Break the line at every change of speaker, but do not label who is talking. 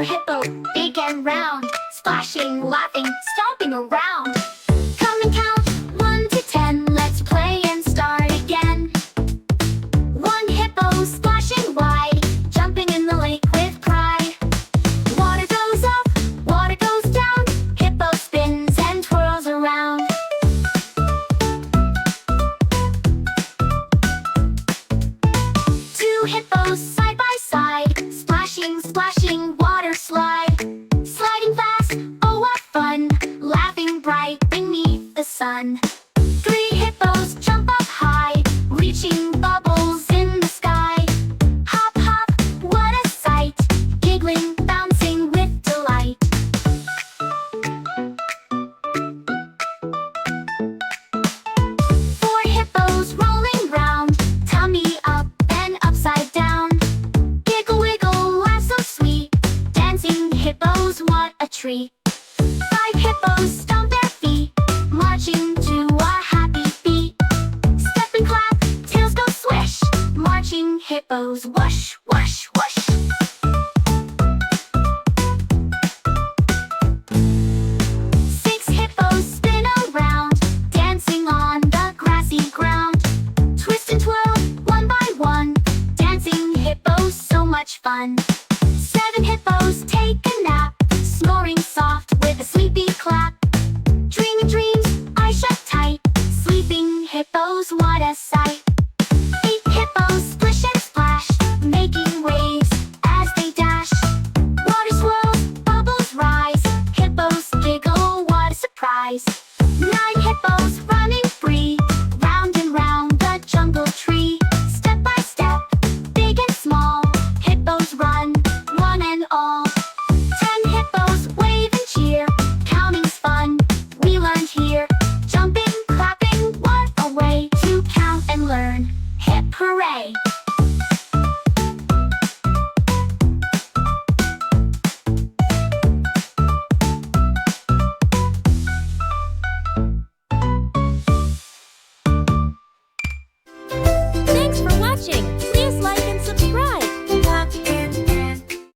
for hippo, big and round, splashing, laughing, stomping around. Come and count 1 to 10, let's play and start again. 1 hippo splashing wide, jumping in the lake with pride. Water goes up, water goes down, hippo spins and twirls around. 2 hippos side by side, splashing, splashing, water slide. Sliding fast, oh what fun, laughing bright beneath the sun. 3 hippos jump up high, reaching bubbles in the sky. Hop, hop, what a sight, giggling, bouncing with delight. 4 hippos rolling round, tummy up and upside down. Giggle, wiggle, laugh so sweet, dancing hippos, what a treat. 5 hippos stomp their feet, marching to a happy beat. Step and clap, tails go swish, marching hippos, whoosh, whoosh, whoosh. 6 hippos spin around, dancing on the grassy ground. Twist and twirl, one by one, dancing hippos, so much fun. 7 hippos take a nap, snoring soft with a sleepy clap. Dreaming dreams, eyes shut tight, sleeping hippos, what a sight. 8 hippos splish and splash, making waves as they dash. Water swirls, bubbles rise, hippos giggle, what a surprise. 9 hippos running free, round and round the jungle tree. Step by step, big and small, hippos run, one and all. 10 hippos wave and cheer, counting's fun, we learned here. Jumping, clapping, what a way to count and learn. Hip hooray!